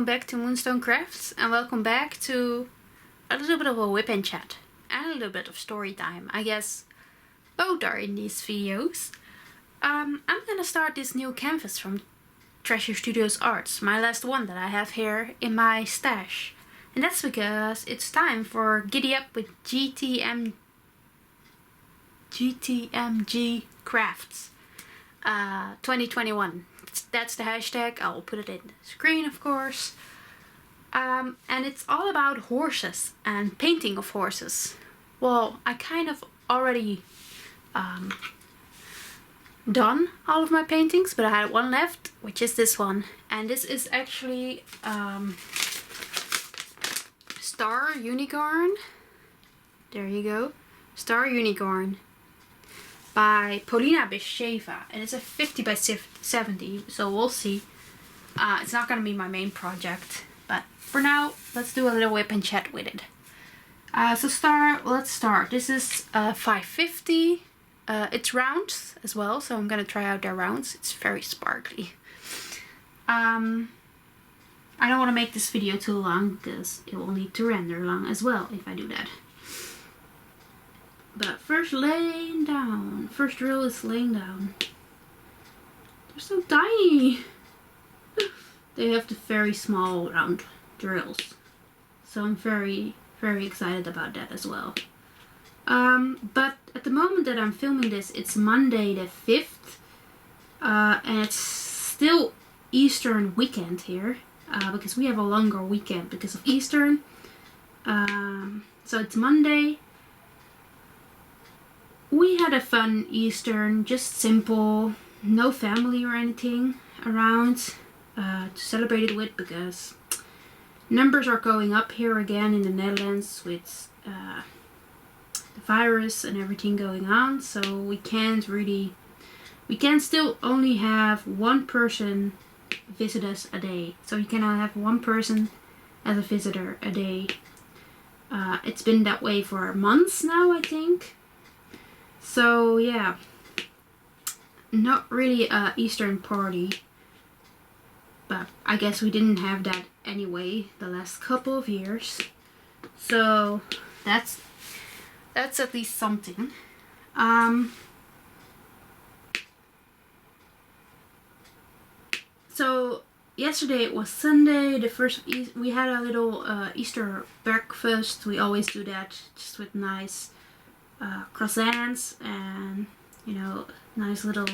welcome back to Moonstone Crafts, and welcome back to a little bit of a Wip Chat and a little bit of story time. I guess both are in these videos. I'm gonna start this new canvas from Treasure Studios Arts, my last one that I have here in my stash. And that's because it's time for Giddy Up with GTMG Crafts 2021. That's the hashtag. I'll put it in the screen, of course. And it's all about horses and painting of horses. Well, I kind of already done all of my paintings, but I had one left, which is this one. And this is actually Star Unicorn. There you go. Star Unicorn by Paulina Bisheva, and it's a 50 by 70, so we'll see. It's not gonna be my main project, but for now, let's do a little whip and chat with it. Let's start. This is 550. It's rounds as well, so I'm gonna try out their rounds. It's very sparkly. I don't want to make this video too long because it will need to render long as well if I do that. But first laying down. First drill is laying down. They're so tiny. They have the very small round drills. So I'm very, very excited about that as well. But at the moment that I'm filming this, it's Monday the 5th. And it's still Eastern weekend here. Because we have a longer weekend because of Eastern. So it's Monday. We had a fun Eastern, just simple, no family or anything around to celebrate it with, because numbers are going up here again in the Netherlands with the virus and everything going on. So we can still only have one person visit us a day. So you cannot have one person as a visitor a day. It's been that way for months now, I think. So yeah, not really a Eastern party, but I guess we didn't have that anyway the last couple of years. So that's at least something. So yesterday it was Sunday, the first of we had a little Easter breakfast. We always do that, just with nice croissants and, you know, nice little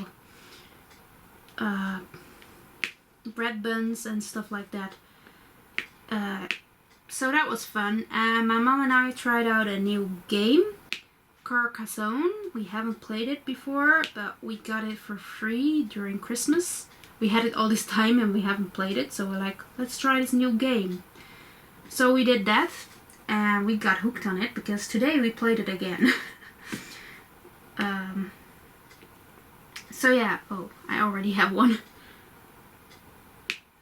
bread buns and stuff like that. So that was fun. And my mom and I tried out a new game, Carcassonne. We haven't played it before, but we got it for free during Christmas. We had it all this time and we haven't played it, so we're like, let's try this new game. So we did that, and we got hooked on it because today we played it again. So yeah, oh, I already have one.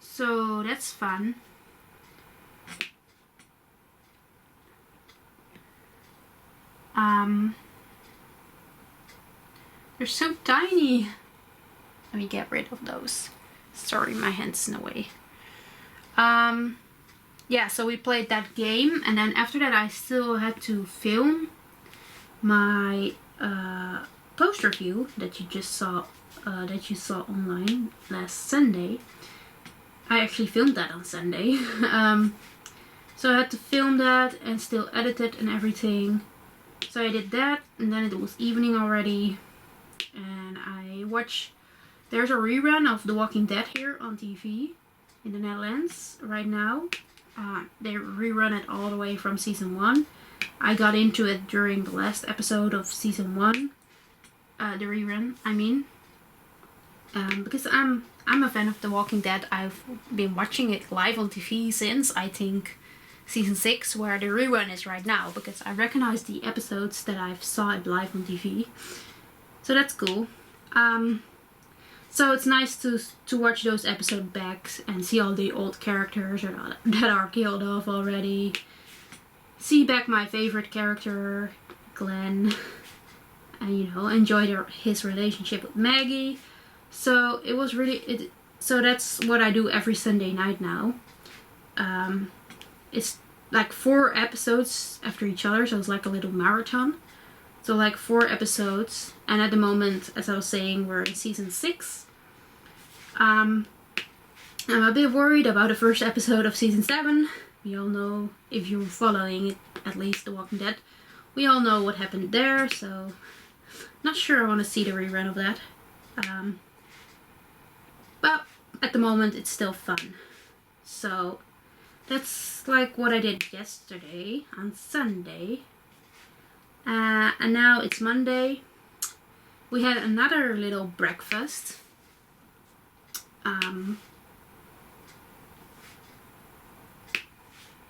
So that's fun. They're so tiny. Let me get rid of those. Sorry, my hand's in the way. Yeah, so we played that game, and then after that I still had to film my post review that you just saw, that you saw online last Sunday. I actually filmed that on Sunday. So I had to film that and still edit it and everything. So I did that, and then it was evening already, and I watched. There's a rerun of The Walking Dead here on TV in the Netherlands right now. They rerun it all the way from season 1. I got into it during the last episode of season 1. The rerun, I mean. Because I'm a fan of The Walking Dead. I've been watching it live on TV since, I think, season 6, where the rerun is right now. Because I recognize the episodes that I've saw it live on TV. So that's cool. So it's nice to watch those episodes back and see all the old characters that are killed off already. See back my favorite character, Glenn, and, you know, enjoy his relationship with Maggie. So it was really, so that's what I do every Sunday night now. it's like 4 episodes after each other, so it's like a little marathon. So like 4 episodes, and at the moment, as I was saying, we're in season 6. I'm a bit worried about the first episode of season 7. We all know, if you're following it, at least The Walking Dead, we all know what happened there, so not sure I want to see the rerun of that. But at the moment it's still fun. So that's like what I did yesterday on Sunday. And now it's Monday. We had another little breakfast.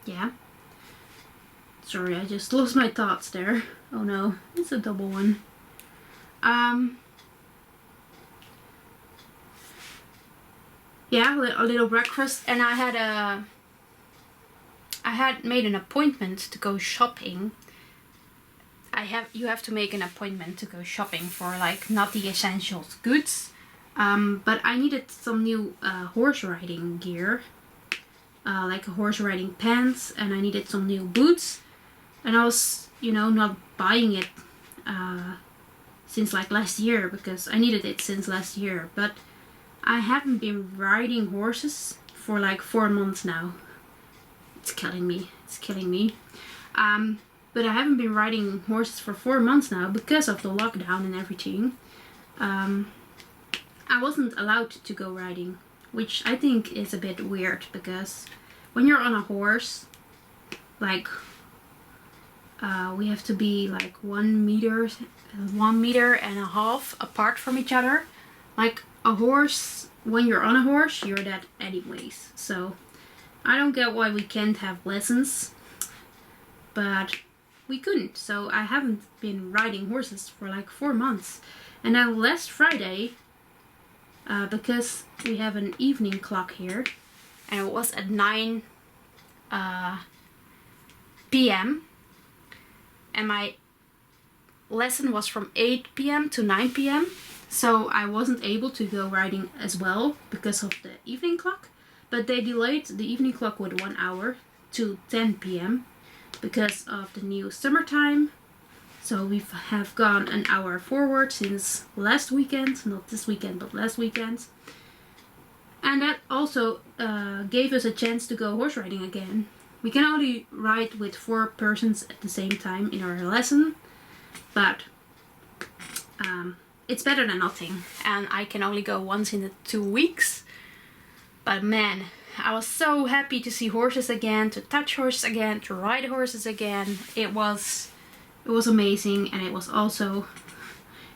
Yeah. Sorry, I just lost my thoughts there. Oh no, it's a double one. Yeah, a little breakfast, and I had made an appointment to go shopping. You have to make an appointment to go shopping for like not the essentials goods, but I needed some new horse riding gear, like horse riding pants, and I needed some new boots, and I was not buying it since like last year, because I needed it since last year, but I haven't been riding horses for like 4 months now. It's killing me. But I haven't been riding horses for 4 months now because of the lockdown and everything. I wasn't allowed to go riding, which I think is a bit weird, because when you're on a horse, like we have to be like 1.5 meters apart from each other. Like a horse, when you're on a horse, you're that anyways. So I don't get why we can't have lessons, but we couldn't. So I haven't been riding horses for like 4 months. And then last Friday, because we have an evening clock here, and it was at 9 p.m. and my lesson was from 8 p.m. to 9 p.m. So I wasn't able to go riding as well because of the evening clock. But they delayed the evening clock with 1 hour to 10 p.m. because of the new summertime. So we have gone an hour forward since last weekend, not this weekend, but last weekend. And that also gave us a chance to go horse riding again. We can only ride with 4 persons at the same time in our lesson, but it's better than nothing. And I can only go once in the 2 weeks. But man, I was so happy to see horses again, to touch horses again, to ride horses again. It was amazing, and it was also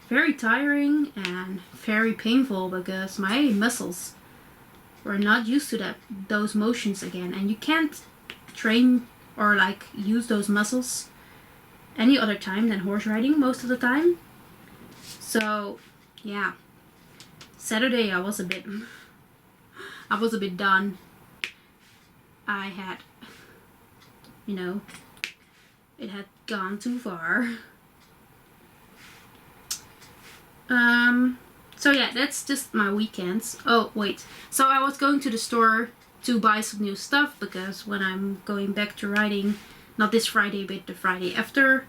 very tiring and very painful because my muscles were not used to those motions again, and you can't train or like use those muscles any other time than horse riding most of the time. So yeah, Saturday I was a bit done. I had, it had gone too far. So yeah, that's just my weekends. Oh wait, so I was going to the store to buy some new stuff, because when I'm going back to riding, not this Friday but the Friday after,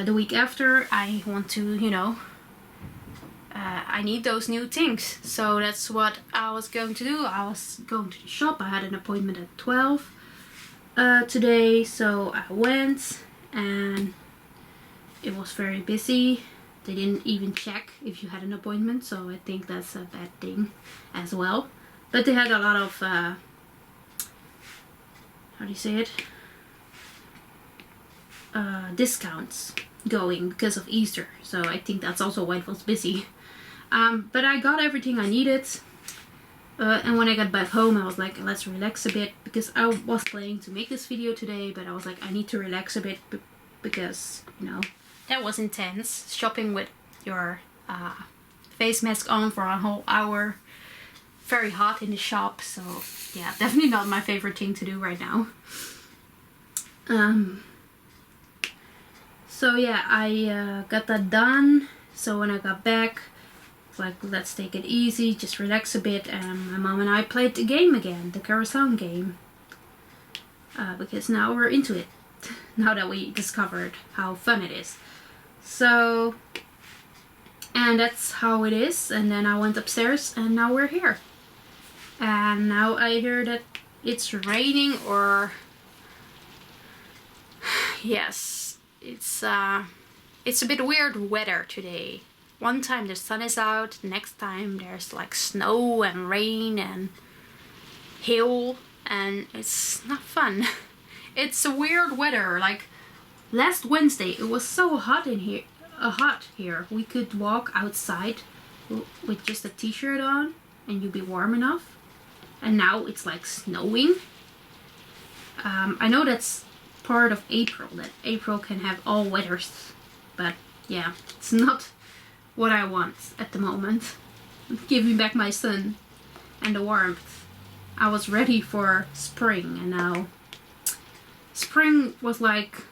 the week after, I want to, I need those new things. So that's what I was going to do. I was going to the shop. I had an appointment at 12 today, so I went, and it was very busy. They didn't even check if you had an appointment, so I think that's a bad thing as well. But they had a lot of how do you say it, discounts going because of Easter, so I think that's also why it was busy. But I got everything I needed, and when I got back home I was like, let's relax a bit, because I was planning to make this video today, but I was like, I need to relax a bit because that was intense, shopping with your face mask on for a whole hour, very hot in the shop. So yeah, definitely not my favorite thing to do right now. So yeah, I got that done. So when I got back, like, let's take it easy, just relax a bit, and my mom and I played the game again, the carousel game. because now we're into it. Now that we discovered how fun it is. So, and that's how it is. And then I went upstairs and now we're here. And now I hear that it's raining, or yes, it's a bit weird weather today. One time the sun is out, next time there's like snow and rain and hail, and it's not fun. It's a weird weather. Like last Wednesday it was so hot in here, we could walk outside with just a t-shirt on and you'd be warm enough, and now it's like snowing. I know that's part of April, that April can have all weathers, but yeah, it's not what I want at the moment. Give me back my sun and the warmth. I was ready for spring, and now spring was like,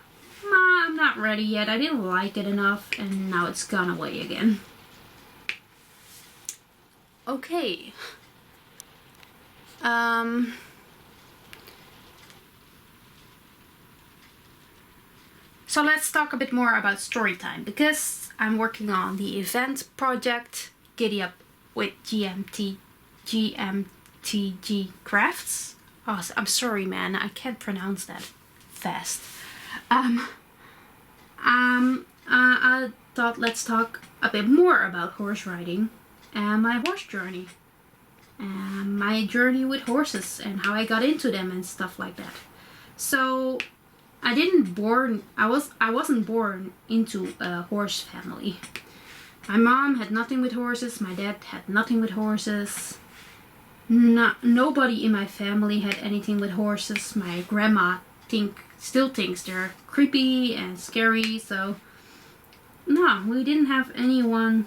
nah, I'm not ready yet, I didn't like it enough, and now it's gone away again. Okay. So let's talk a bit more about storytime, because I'm working on the event project Giddy Up with GMTG Crafts. Oh, I'm sorry, man, I can't pronounce that fast. I thought let's talk a bit more about horse riding and my horse journey, and my journey with horses and how I got into them and stuff like that. So I wasn't born into a horse family. My mom had nothing with horses, my dad had nothing with horses. Nobody in my family had anything with horses. My grandma still thinks they're creepy and scary, so no, we didn't have anyone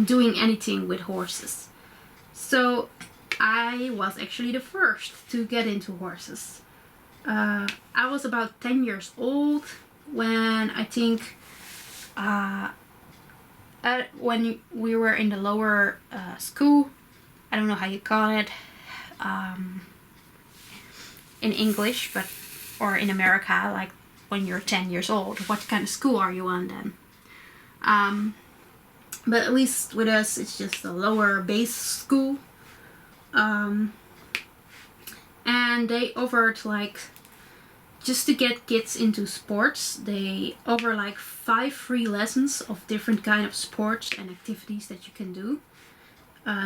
doing anything with horses. So I was actually the first to get into horses. I was about 10 years old when I think when we were in the lower school. I don't know how you call it in English, but or in America, like when you're 10 years old, what kind of school are you on then? But at least with us, it's just a lower base school. And they offered like, just to get kids into sports, they offer like 5 free lessons of different kind of sports and activities that you can do.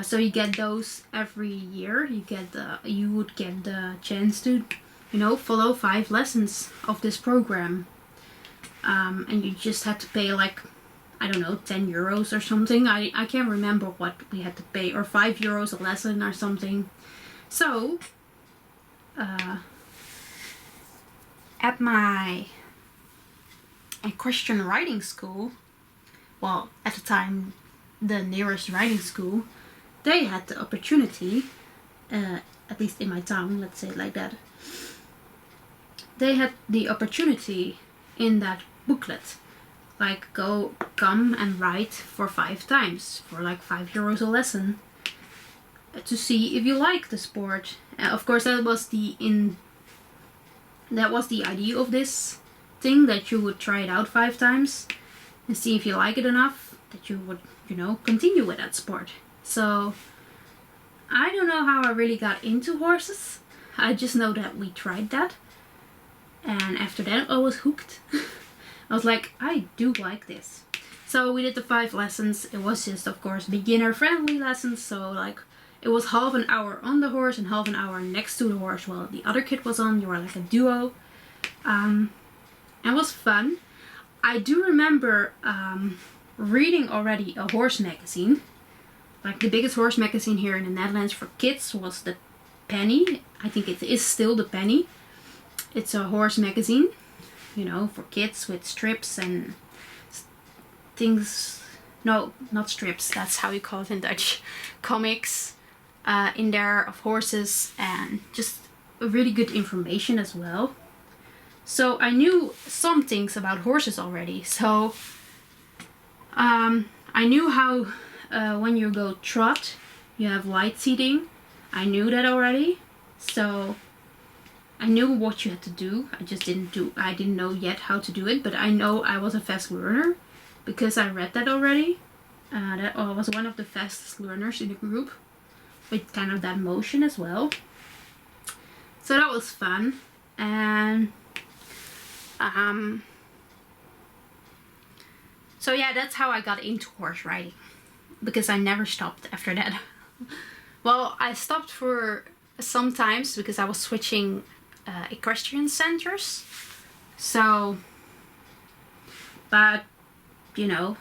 So you get those every year. You would get the chance to, follow 5 lessons of this program. And you just had to pay like, I don't know, 10 euros or something. I can't remember what we had to pay, or 5 euros a lesson or something. So, at my Christian riding school, well, at the time, the nearest riding school, they had the opportunity, at least in my town, let's say it like that, they had the opportunity in that booklet, like come and ride for 5 times for like 5 euros a lesson, to see if you like the sport. Of course, that was the idea of this thing, that you would try it out 5 times and see if you like it enough that you would, continue with that sport. So I don't know how I really got into horses. I just know that we tried that, and after that I was hooked. I was like, I do like this. So we did the 5 lessons. It was just, of course, beginner friendly lessons. So like, it was half an hour on the horse and half an hour next to the horse while the other kid was on. You were like a duo. It was fun. I do remember reading already a horse magazine. Like the biggest horse magazine here in the Netherlands for kids was the Penny. I think it is still the Penny. It's a horse magazine, for kids, with strips and things. No, not strips, that's how you call it in Dutch. Comics in there of horses, and just really good information as well. So I knew some things about horses already. So I knew how when you go trot, you have light seating. I knew that already. So I knew what you had to do. I didn't know yet how to do it, but I know I was a fast learner because I read that already. That I was one of the fastest learners in the group with kind of that motion as well. So that was fun. And so yeah, that's how I got into horse riding, because I never stopped after that. Well, I stopped for sometimes because I was switching equestrian centers. So, but you know,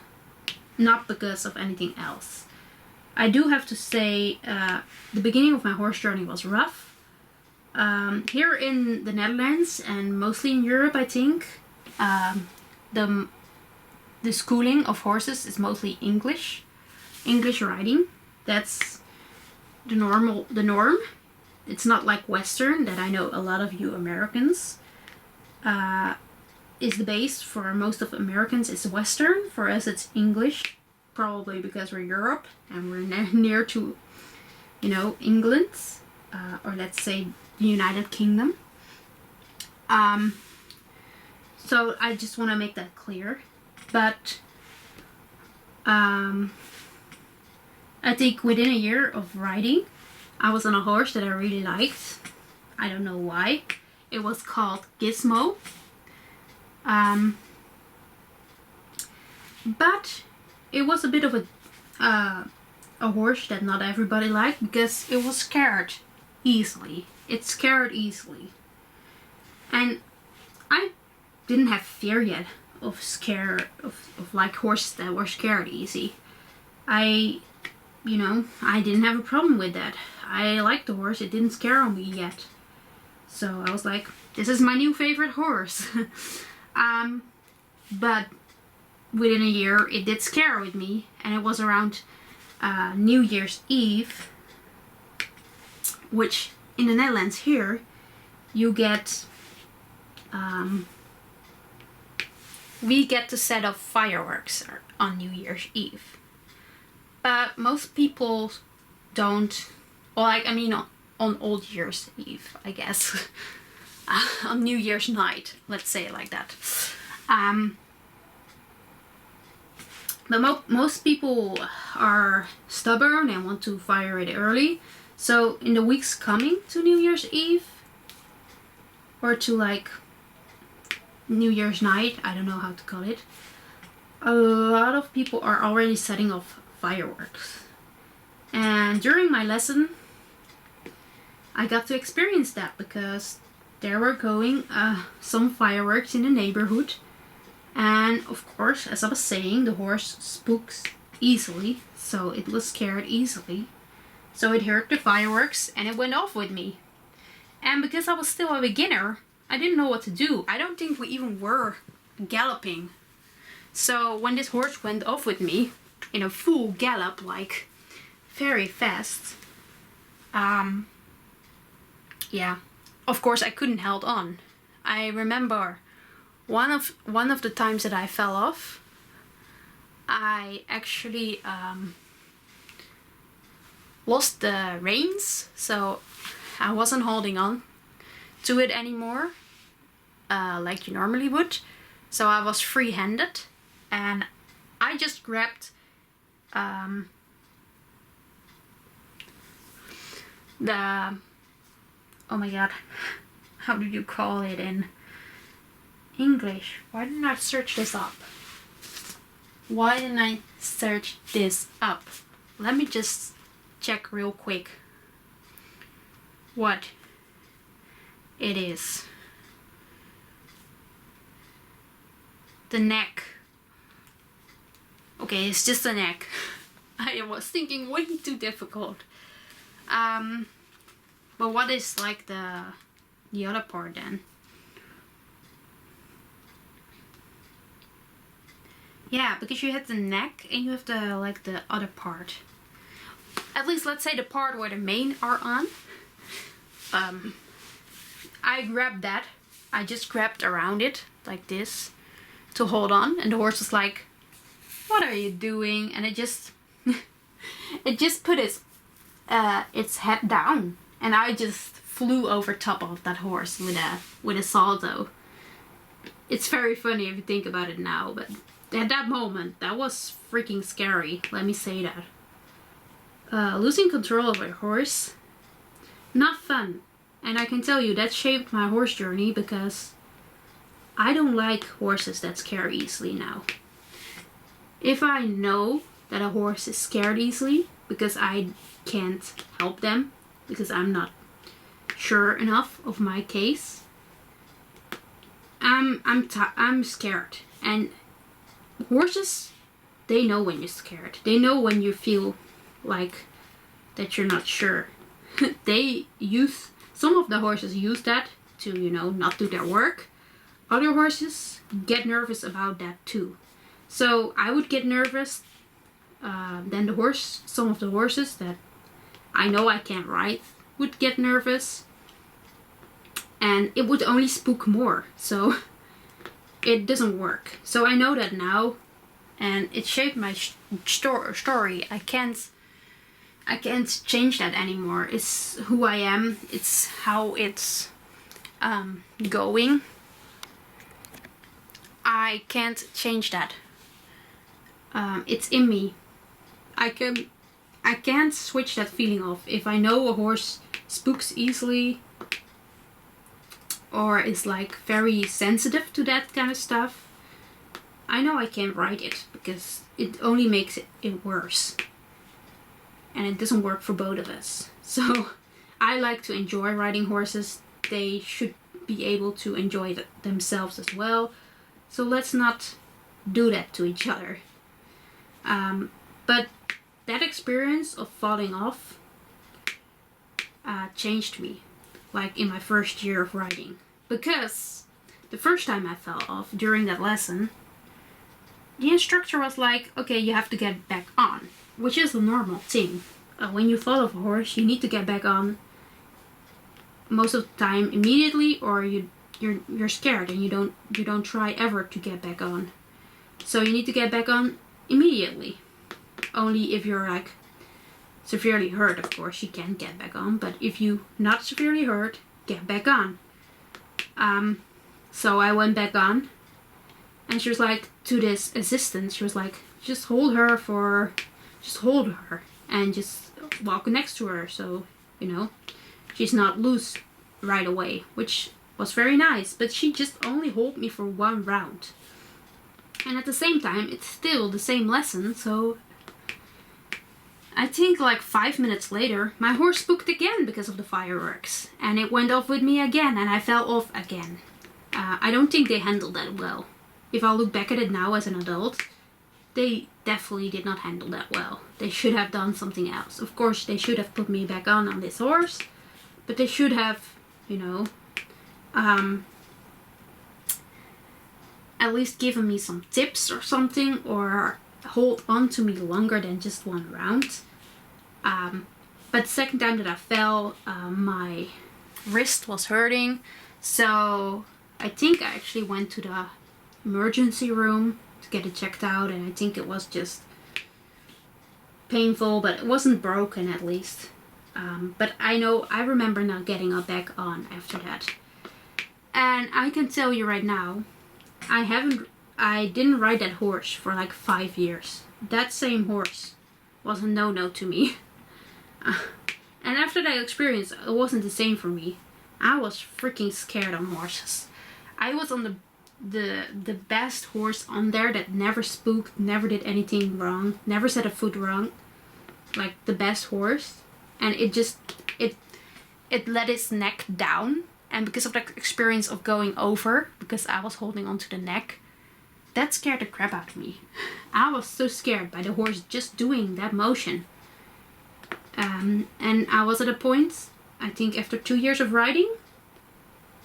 not because of anything else. I do have to say, the beginning of my horse journey was rough. Here in the Netherlands and mostly in Europe, I think, the schooling of horses is mostly English riding. That's the norm. It's not like Western, that I know a lot of you Americans is the base for most of Americans. It's Western. For us, it's English, probably because we're Europe and we're near to, England, or let's say the United Kingdom. So I just want to make that clear. But I think within a year of riding, I was on a horse that I really liked. I don't know why. It was called Gizmo. But it was a bit of a horse that not everybody liked, because it was scared easily. It scared easily. And I didn't have fear yet of like horses that were scared easy. I didn't have a problem with that. I liked the horse. It didn't scare me yet. So I was like, this is my new favorite horse. But within a year, it did scare with me. And it was around New Year's Eve, which in the Netherlands here, you get... we get to set off fireworks on New Year's Eve. But most people don't, on Old Year's Eve, I guess. On New Year's night, let's say it like that. But most people are stubborn and want to fire it early. So in the weeks coming to New Year's Eve, or to New Year's night, I don't know how to call it, a lot of people are already setting off fireworks. And during my lesson, I got to experience that, because there were going some fireworks in the neighborhood. And of course, as I was saying, the horse spooks easily, so it was scared easily. So it heard the fireworks and it went off with me. And because I was still a beginner, I didn't know what to do. I don't think we even were galloping. So when this horse went off with me in a full gallop, very fast, yeah, of course I couldn't hold on. I remember one of the times that I fell off, I actually lost the reins, so I wasn't holding on to it anymore, like you normally would. So I was free-handed, and I just grabbed the, oh my god, how do you call it in English? Why didn't I search this up? Let me just check real quick what it is. The neck. Okay, it's just the neck. I was thinking way too difficult. But what is the other part then? Yeah, because you have the neck and you have the other part. At least let's say the part where the mane are on. I grabbed that. I just grabbed around it like this to hold on, and the horse was like, "What are you doing?" And it just put its head down, and I just flew over top of that horse with a salto. It's very funny if you think about it now, but at that moment, that was freaking scary. Let me say that. Losing control of a horse, not fun. And I can tell you that shaped my horse journey, because I don't like horses that scare easily now. If I know that a horse is scared easily because I can't help them, because I'm not sure enough of my case, I'm scared. And horses, they know when you're scared. They know when you feel like that you're not sure. Some of the horses use that to, not do their work. Other horses get nervous about that too. So I would get nervous. Then some of the horses that I know I can't ride would get nervous. And it would only spook more. So it doesn't work. So I know that now. And it shaped my story. I can't change that anymore. It's who I am. It's how it's going. I can't change that. It's in me. I can't switch that feeling off. If I know a horse spooks easily, or is like very sensitive to that kind of stuff, I know I can't ride it, because it only makes it worse. And it doesn't work for both of us. So I like to enjoy riding horses. They should be able to enjoy themselves as well. So let's not do that to each other. But that experience of falling off changed me, like in my first year of riding. Because the first time I fell off during that lesson, the instructor was like, okay, you have to get back on, which is a normal thing. When you fall off a horse, you need to get back on most of the time immediately, or you're scared and you don't try ever to get back on. So you need to get back on immediately. Only if you're like severely hurt, of course, you can get back on. But if you not severely hurt, get back on. So I went back on, and she was like, to this assistant, she was like, just hold her and just walk next to her, so she's not loose right away, which was very nice. But she just only held me for one round, and at the same time it's still the same lesson. So I think like 5 minutes later, my horse spooked again because of the fireworks, and it went off with me again, and I fell off again. I don't think they handled that well. If I look back at it now as an adult, they definitely did not handle that well. They should have done something else. Of course, they should have put me back on this horse, but they should have, at least given me some tips or something, or hold on to me longer than just one round. But the second time that I fell, my wrist was hurting, so I think I actually went to the emergency room to get it checked out, and I think it was just painful, but it wasn't broken at least. But I remember not getting up back on after that. And I can tell you right now, I didn't ride that horse for like 5 years. That same horse was a no-no to me. And after that experience, it wasn't the same for me. I was freaking scared on horses. I was on the best horse on there that never spooked, never did anything wrong, never set a foot wrong. Like the best horse. And it let its neck down. And because of that experience of going over, because I was holding onto the neck, that scared the crap out of me. I was so scared by the horse just doing that motion. And I was at a point, I think after 2 years of riding,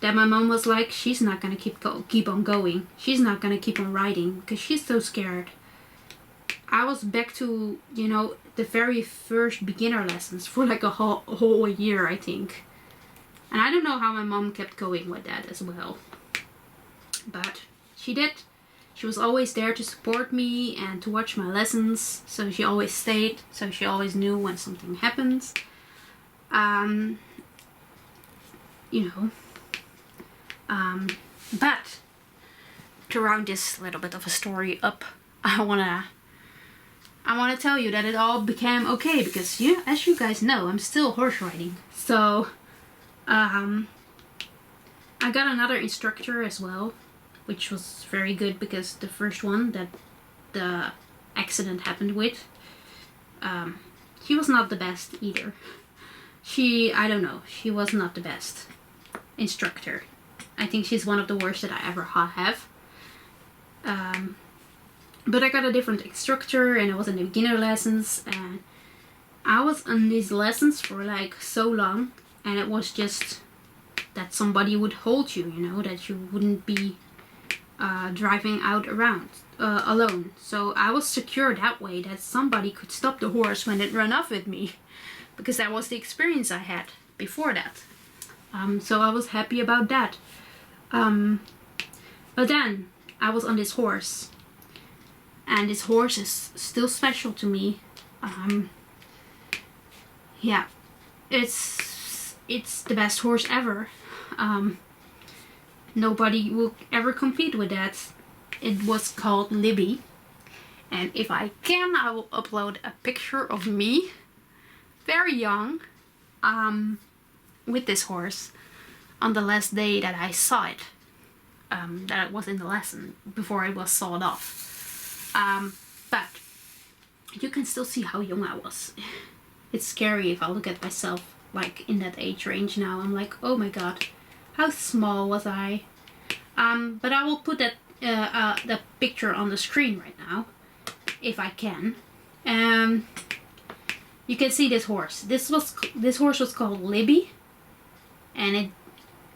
that my mom was like, she's not gonna keep on going. She's not gonna keep on riding because she's so scared. I was back to, the very first beginner lessons for like a whole year, I think. And I don't know how my mom kept going with that as well. But she did. She was always there to support me and to watch my lessons. So she always stayed. So she always knew when something happens. And you know. But to round this little bit of a story up, I wanna tell you that it all became okay because, yeah, as you guys know, I'm still horse riding. So I got another instructor as well, which was very good because the first one that the accident happened with, she was not the best either. I don't know, she was not the best instructor. I think she's one of the worst that I ever have. But I got a different instructor and I was in the beginner lessons, and I was on these lessons for like so long, and it was just that somebody would hold you, you know, that you wouldn't be driving out around alone. So I was secure that way, that somebody could stop the horse when it ran off with me, because that was the experience I had before that. So I was happy about that. But then I was on this horse, and this horse is still special to me. Yeah, it's the best horse ever. Nobody will ever compete with that. It was called Libby, and if I can, I will upload a picture of me, very young, with this horse on the last day that I saw it. That it was in the lesson before it was sawed off. But you can still see how young I was. It's scary if I look at myself like in that age range now. I'm like, oh my god, how small was I? But I will put that the picture on the screen right now, if I can. You can see this horse. This horse was called Libby, and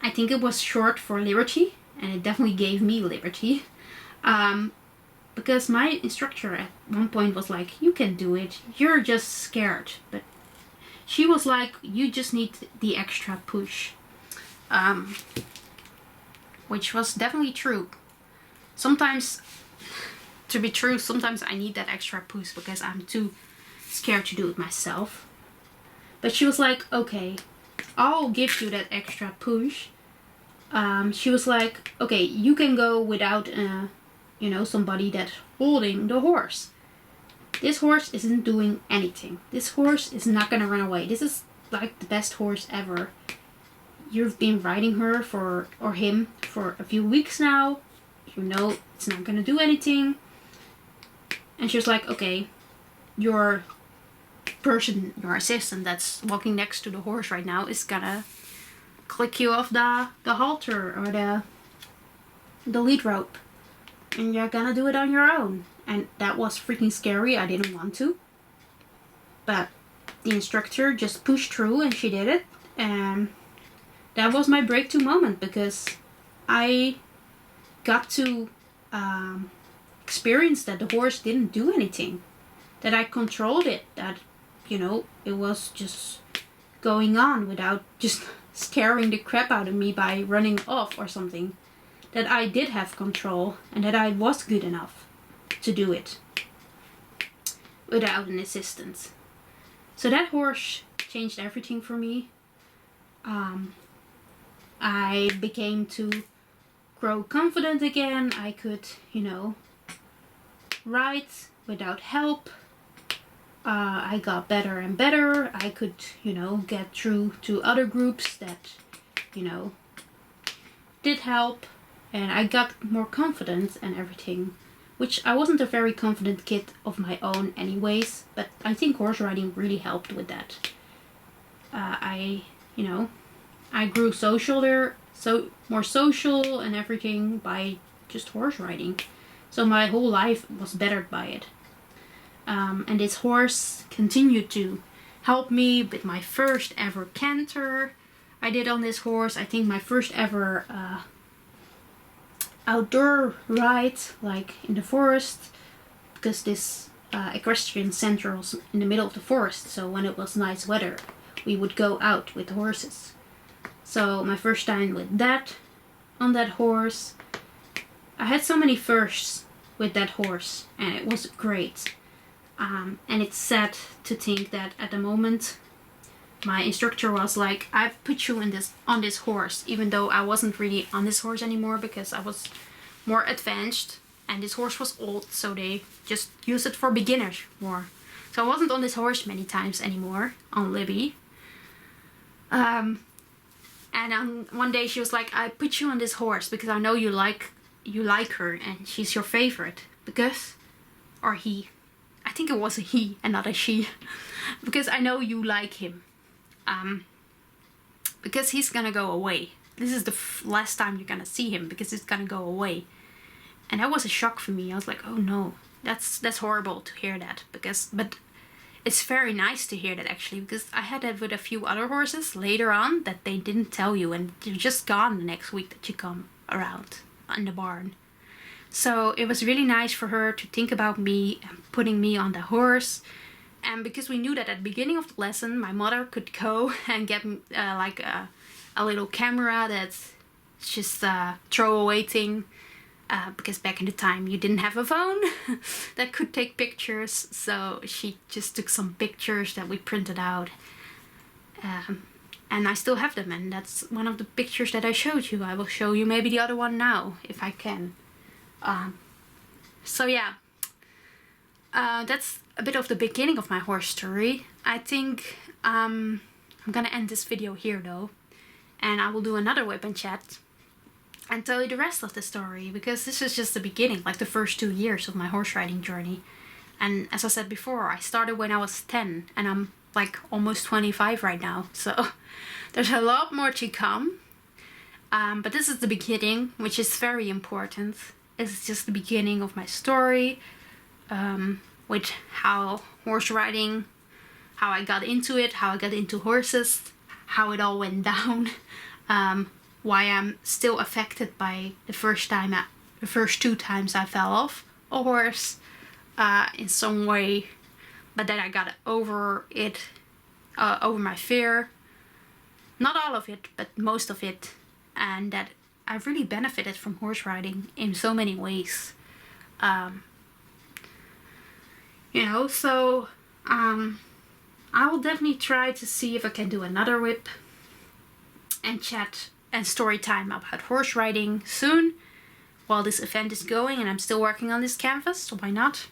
I think it was short for Liberty, and it definitely gave me liberty. Because my instructor at one point was like, you can do it, you're just scared. But she was like, you just need the extra push. Which was definitely true. Sometimes, to be true, sometimes I need that extra push because I'm too scared to do it myself. But she was like, okay, I'll give you that extra push. She was like, okay, you can go without somebody that's holding the horse. This horse isn't doing anything. This horse is not gonna run away. This is like the best horse ever. You've been riding her or him for a few weeks now. You know it's not gonna do anything. And she was like, okay, your assistant that's walking next to the horse right now is gonna click you off the halter or the lead rope, and you're gonna do it on your own. And that was freaking scary. I didn't want to, but the instructor just pushed through and she did it, and that was my breakthrough moment because I got to experience that the horse didn't do anything, that I controlled it, that it was just going on without just scaring the crap out of me by running off or something. That I did have control and that I was good enough to do it without an assistant. So that horse changed everything for me. I became to grow confident again. I could, ride without help. I got better and better. I could, get through to other groups that, did help. And I got more confident and everything, which I wasn't a very confident kid of my own anyways, but I think horse riding really helped with that. I grew more social and everything by just horse riding. So my whole life was bettered by it. And this horse continued to help me with my first ever canter I did on this horse. I think my first ever outdoor ride, like in the forest, because this equestrian center was in the middle of the forest, so when it was nice weather we would go out with the horses. So my first time with that, on that horse, I had so many firsts with that horse and it was great. And it's sad to think that at the moment my instructor was like, I've put you on this horse, even though I wasn't really on this horse anymore because I was more advanced and this horse was old, so they just used it for beginners more. So I wasn't on this horse many times anymore, on Libby. And one day she was like, I put you on this horse because I know you like her and she's your favorite. Because, or he, I think it was a he and not a she. Because I know you like him. Because he's gonna go away. This is the last time you're gonna see him because he's gonna go away. And that was a shock for me. I was like, oh no, that's horrible to hear that. But it's very nice to hear that actually, because I had that with a few other horses later on that they didn't tell you and they're just gone the next week that you come around in the barn. So it was really nice for her to think about me and putting me on the horse. And because we knew that at the beginning of the lesson my mother could go and get like a little camera that's just a throwaway thing. Because back in the time you didn't have a phone that could take pictures, so she just took some pictures that we printed out, and I still have them, and that's one of the pictures that I showed you. I will show you maybe the other one now if I can. So yeah, that's a bit of the beginning of my horse story. I think I'm gonna end this video here though, and I will do another Wip Chat and tell you the rest of the story, because this is just the beginning, like the first 2 years of my horse riding journey. And as I said before, I started when I was 10 and I'm like almost 25 right now, so there's a lot more to come. But this is the beginning, which is very important. It's just the beginning of my story, with how horse riding, how I got into it, how I got into horses, how it all went down, why I'm still affected by the first 2 times I fell off a horse in some way, but then I got over it, over my fear. Not all of it, but most of it, and that I've really benefited from horse riding in so many ways. You know, so I will definitely try to see if I can do another Wip and Chat and story time about horse riding soon, while this event is going and I'm still working on this canvas, so why not?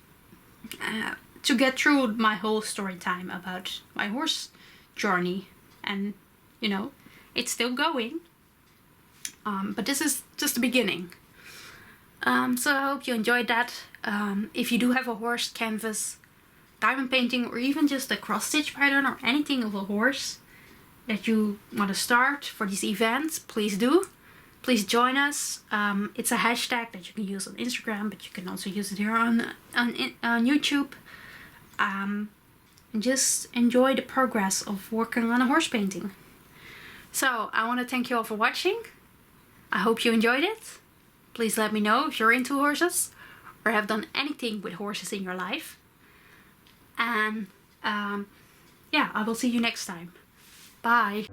To get through my whole story time about my horse journey, and you know, it's still going, but this is just the beginning. So I hope you enjoyed that. If you do have a horse canvas, diamond painting, or even just a cross stitch pattern or anything of a horse that you want to start for these events, please do. Please join us. It's a hashtag that you can use on Instagram, but you can also use it here on YouTube. And just enjoy the progress of working on a horse painting. So I want to thank you all for watching. I hope you enjoyed it. Please let me know if you're into horses or have done anything with horses in your life. And yeah, I will see you next time. Bye.